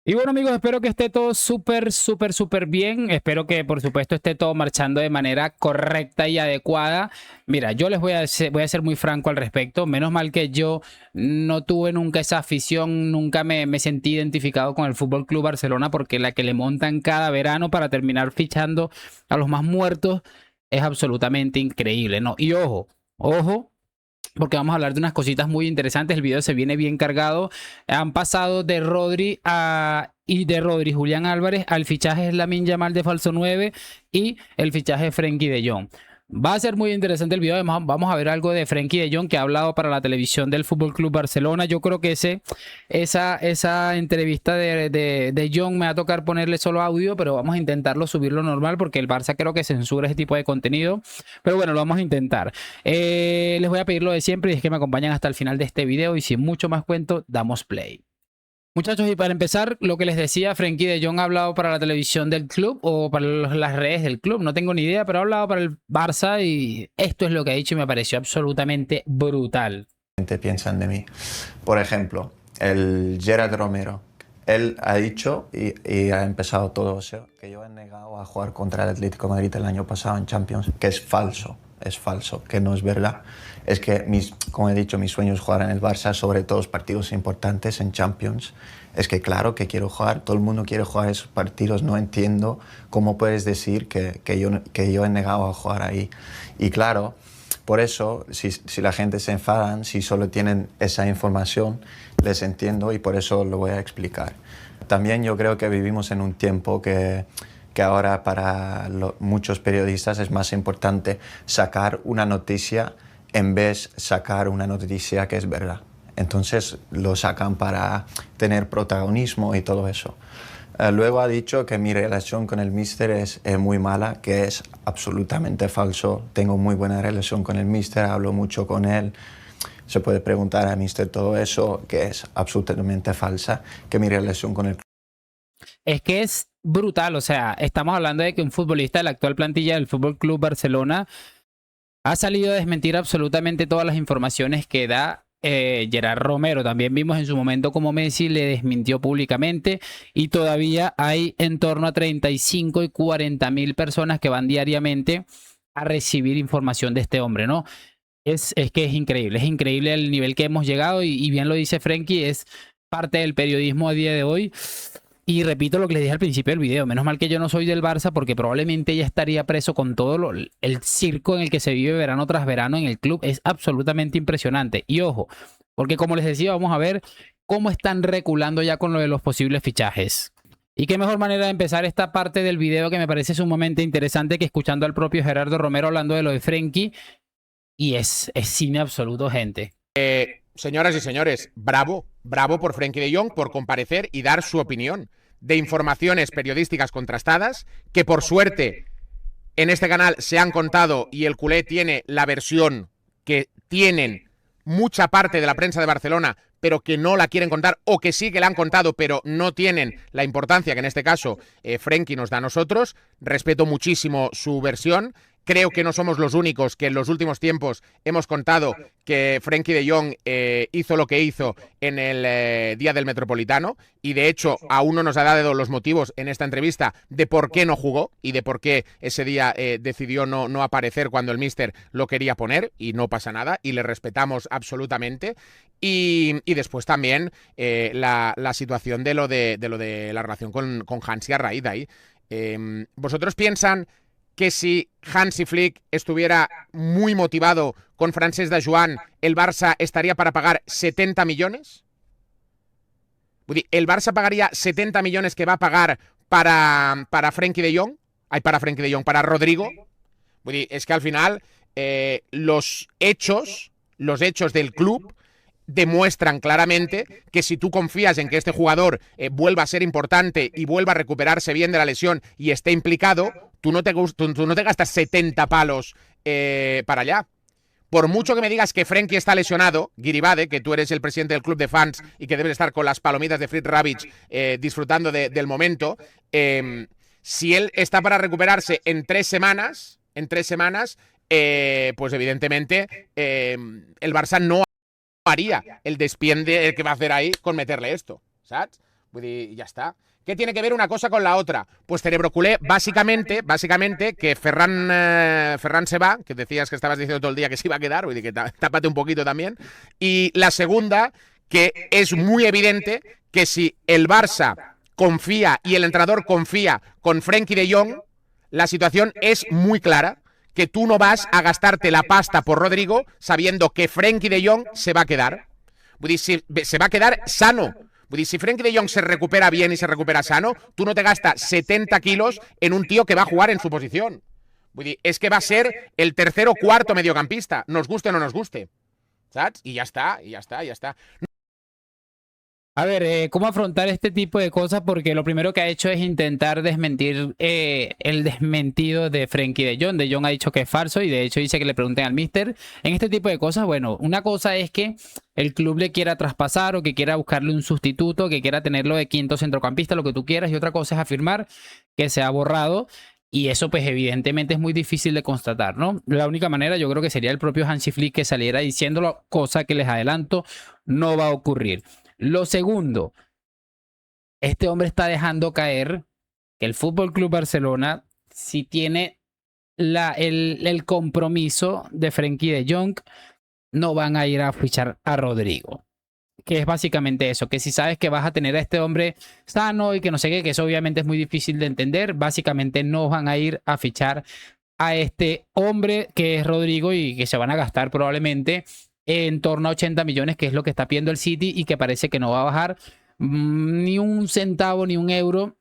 Y bueno, amigos, espero que esté todo súper bien. Espero que, por supuesto, esté todo marchando de manera correcta y adecuada. Mira, yo les voy a ser muy franco al respecto. Menos mal que yo no tuve nunca esa afición, nunca me sentí identificado con el Fútbol Club Barcelona, porque la que le montan cada verano para terminar fichando a los más muertos es absolutamente increíble, ¿no? Y ojo, porque vamos a hablar de unas cositas muy interesantes. El video se viene bien cargado. Han pasado de Rodri Julián Álvarez al fichaje Lamine Yamal de falso 9 y el fichaje Frenkie de Jong. Va a ser muy interesante el video. Además, vamos a ver algo de Frenkie de Jong, que ha hablado para la televisión del Fútbol Club Barcelona. Yo creo que esa entrevista de Jong me va a tocar ponerle solo audio, pero vamos a intentarlo subirlo normal porque el Barça creo que censura ese tipo de contenido. Pero bueno, lo vamos a intentar. Les voy a pedir lo de siempre y es que me acompañan hasta el final de este video, y sin mucho más cuento, damos play. Muchachos, y para empezar, lo que les decía, Frenkie de Jong ha hablado para la televisión del club o para las redes del club, no tengo ni idea, pero ha hablado para el Barça y esto es lo que ha dicho y me pareció absolutamente brutal. Piensan de mí. Por ejemplo, el Gerard Romero. Él ha dicho y ha empezado todo eso, que yo he negado a jugar contra el Atlético de Madrid el año pasado en Champions, que es falso, que no es verdad. Es que, como he dicho, mi sueño es jugar en el Barça, sobre todo los partidos importantes en Champions. Es que claro que quiero jugar, todo el mundo quiere jugar esos partidos, no entiendo cómo puedes decir que yo he negado a jugar ahí. Y claro, por eso, si la gente se enfadan, si solo tienen esa información, les entiendo y por eso lo voy a explicar. También yo creo que vivimos en un tiempo que ahora para muchos periodistas es más importante sacar una noticia en vez de sacar una noticia que es verdad. Entonces lo sacan para tener protagonismo y todo eso. Luego ha dicho que mi relación con el míster es muy mala, que es absolutamente falso. Tengo muy buena relación con el míster, hablo mucho con él. Se puede preguntar al míster todo eso, que es absolutamente falsa, que mi relación con el... Es que es brutal, o sea, estamos hablando de que un futbolista de la actual plantilla del Fútbol Club Barcelona ha salido a desmentir absolutamente todas las informaciones que da Gerard Romero. También vimos en su momento como Messi le desmintió públicamente, y todavía hay en torno a 35 y 40 mil personas que van diariamente a recibir información de este hombre, ¿no? Es que es increíble el nivel que hemos llegado, y bien lo dice Frenkie, es parte del periodismo a día de hoy. Y repito lo que les dije al principio del video, menos mal que yo no soy del Barça, porque probablemente ya estaría preso con todo el circo en el que se vive verano tras verano en el club. Es absolutamente impresionante. Y ojo, porque como les decía, vamos a ver cómo están reculando ya con lo de los posibles fichajes. Y qué mejor manera de empezar esta parte del video, que me parece sumamente interesante, que escuchando al propio Gerardo Romero hablando de lo de Frenkie. Y es cine absoluto, gente. Señoras y señores, bravo por Frenkie de Jong por comparecer y dar su opinión de informaciones periodísticas contrastadas, que por suerte en este canal se han contado y el culé tiene la versión que tienen mucha parte de la prensa de Barcelona, pero que no la quieren contar, o que sí que la han contado, pero no tienen la importancia que en este caso Frenkie nos da a nosotros. Respeto muchísimo su versión. Creo que no somos los únicos que en los últimos tiempos hemos contado que Frenkie de Jong hizo lo que hizo en el día del Metropolitano, y de hecho aún no nos ha dado los motivos en esta entrevista de por qué no jugó y de por qué ese día decidió no aparecer cuando el míster lo quería poner, y no pasa nada y le respetamos absolutamente. Y después también la situación de lo de la relación con Hansi a raíz de ahí. ¿Vosotros piensan que si Hansi Flick estuviera muy motivado con Francesc de Joan, el Barça estaría para pagar 70 millones? ¿El Barça pagaría 70 millones que va a pagar para Frenkie de Jong? Para Rodrigo. Es que al final los hechos del club demuestran claramente que si tú confías en que este jugador vuelva a ser importante y vuelva a recuperarse bien de la lesión y esté implicado, tú no te gastas 70 palos para allá. Por mucho que me digas que Frenkie está lesionado, Guiribade, que tú eres el presidente del club de fans y que debes estar con las palomitas de Fritz Ravage disfrutando del momento, si él está para recuperarse en 3 semanas, pues evidentemente el Barça no haría el despiende que va a hacer ahí con meterle esto, ¿sabes? Vull dir, ja està. Què tiene que ver una cosa con la otra? Pues cerebroculé, básicamente que Ferran se va, que decías que estabas diciendo todo el día que se iba a quedar, vull dir que tápate un poquito también. Y la segunda, que es muy evidente que si el Barça confía y el entrenador confía con Frenkie de Jong, la situación es muy clara, que tú no vas a gastarte la pasta por Rodrigo sabiendo que Frenkie de Jong se va a quedar. Vull dir, se va a quedar sano. Vull dir, si Frenkie de Jong se recupera bien y se recupera sano, tú no te gastas 70 kilos en un tío que va a jugar en su posición. Vull dir, es que va a ser el tercer o cuarto mediocampista, nos guste o no nos guste. ¿Sabes? Y ya está, y ya está, y ya está. A ver, ¿cómo afrontar este tipo de cosas? Porque lo primero que ha hecho es intentar desmentir el desmentido de Frenkie de Jong. De Jong ha dicho que es falso y de hecho dice que le pregunten al míster. En este tipo de cosas, bueno, una cosa es que el club le quiera traspasar o que quiera buscarle un sustituto, que quiera tenerlo de quinto centrocampista, lo que tú quieras. Y otra cosa es afirmar que se ha borrado. Y eso pues evidentemente es muy difícil de constatar, ¿no? La única manera yo creo que sería el propio Hansi Flick que saliera diciéndolo, cosa que les adelanto, no va a ocurrir. Lo segundo, este hombre está dejando caer que el Fútbol Club Barcelona, si tiene el compromiso de Frenkie de Jong, no van a ir a fichar a Rodrigo. Que es básicamente eso, que si sabes que vas a tener a este hombre sano y que no sé qué, que eso obviamente es muy difícil de entender, básicamente no van a ir a fichar a este hombre que es Rodrigo y que se van a gastar probablemente en torno a 80 millones, que es lo que está pidiendo el City y que parece que no va a bajar ni un centavo ni un euro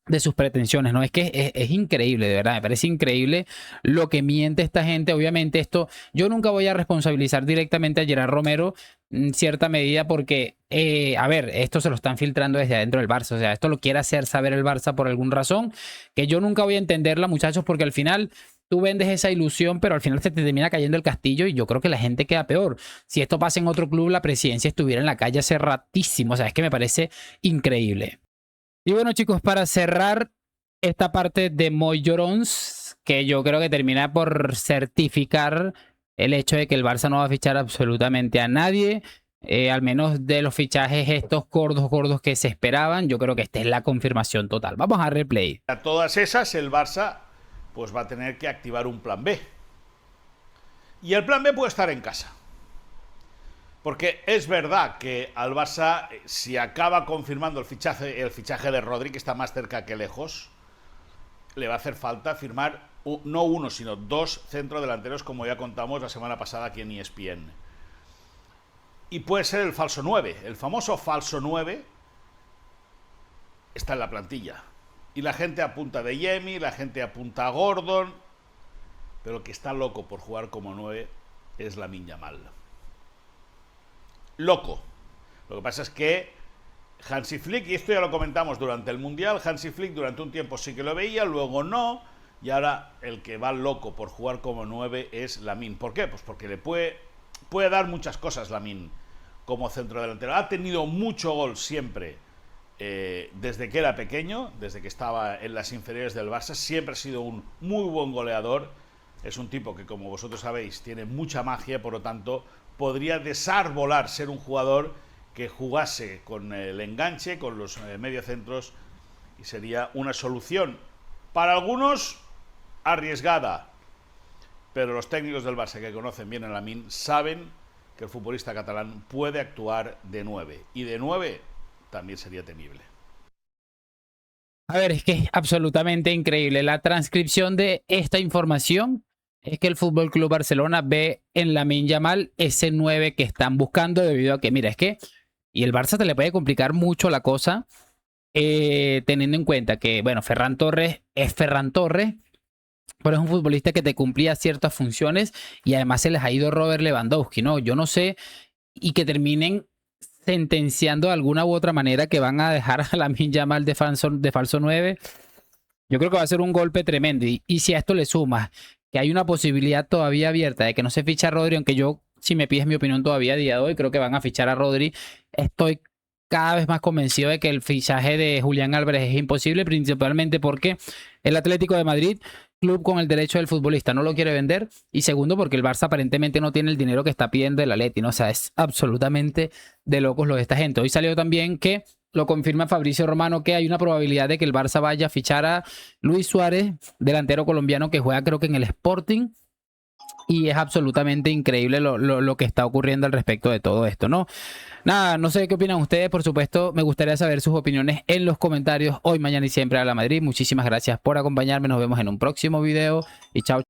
de sus pretensiones, ¿no? Es que es increíble, de verdad, me parece increíble lo que miente esta gente. Obviamente esto, yo nunca voy a responsabilizar directamente a Gerard Romero en cierta medida porque, a ver, esto se lo están filtrando desde adentro del Barça, o sea, esto lo quiere hacer saber el Barça por alguna razón, que yo nunca voy a entenderla, muchachos, porque al final tú vendes esa ilusión, pero al final se te termina cayendo el castillo y yo creo que la gente queda peor. Si esto pasa en otro club, la presidencia estuviera en la calle hace ratísimo, o sea, es que me parece increíble. Y bueno, chicos, para cerrar esta parte de Moy Llorons, que yo creo que termina por certificar el hecho de que el Barça no va a fichar absolutamente a nadie, al menos de los fichajes estos gordos que se esperaban, yo creo que esta es la confirmación total. Vamos a replay. A todas esas, el Barça pues va a tener que activar un plan B. Y el plan B puede estar en casa. Porque es verdad que al Barça, si acaba confirmando el fichaje de Rodri, que está más cerca que lejos, le va a hacer falta firmar no uno, sino dos centrodelanteros, como ya contamos la semana pasada aquí en ESPN. Y puede ser el falso 9. El famoso falso 9 está en la plantilla. Y la gente apunta a Adeyemi, la gente apunta a Gordon, pero el que está loco por jugar como 9 es Lamine Yamal. Loco. Lo que pasa es que Hansi Flick, y esto ya lo comentamos durante el Mundial, Hansi Flick durante un tiempo sí que lo veía, luego no, y ahora el que va loco por jugar como 9 es Lamine. ¿Por qué? Pues porque le puede dar muchas cosas Lamine como centrodelantero. Ha tenido mucho gol siempre, desde que era pequeño, desde que estaba en las inferiores del Barça, siempre ha sido un muy buen goleador. Es un tipo que, como vosotros sabéis, tiene mucha magia, por lo tanto podría desarbolar ser un jugador que jugase con el enganche, con los mediocentros, y sería una solución para algunos arriesgada, pero los técnicos del Barça que conocen bien a Lamine saben que el futbolista catalán puede actuar de 9, y de 9 también sería temible. A ver, es que es absolutamente increíble. La transcripción de esta información es que el Fútbol Club Barcelona ve en Lamine Yamal ese 9 que están buscando, debido a que, mira, es que, y el Barça te le puede complicar mucho la cosa, teniendo en cuenta que, bueno, Ferran Torres es Ferran Torres, pero es un futbolista que te cumplía ciertas funciones y además se les ha ido Robert Lewandowski, ¿no? Yo no sé, y que terminen sentenciando de alguna u otra manera que van a dejar a Lamine Yamal de falso 9, yo creo que va a ser un golpe tremendo. Y si a esto le sumas que hay una posibilidad todavía abierta de que no se fiche a Rodri, aunque yo, si me pides mi opinión todavía a día de hoy, creo que van a fichar a Rodri, estoy cada vez más convencido de que el fichaje de Julián Álvarez es imposible, principalmente porque el Atlético de Madrid, club con el derecho del futbolista, no lo quiere vender, y segundo porque el Barça aparentemente no tiene el dinero que está pidiendo el Atleti, ¿no? O sea, es absolutamente de locos lo de esta gente. Hoy salió también que lo confirma Fabricio Romano, que hay una probabilidad de que el Barça vaya a fichar a Luis Suárez, delantero colombiano que juega creo que en el Sporting. Y es absolutamente increíble lo que está ocurriendo al respecto de todo esto, ¿no? Nada, no sé qué opinan ustedes, por supuesto, me gustaría saber sus opiniones en los comentarios hoy, mañana y siempre a la Madrid. Muchísimas gracias por acompañarme, nos vemos en un próximo video y chao.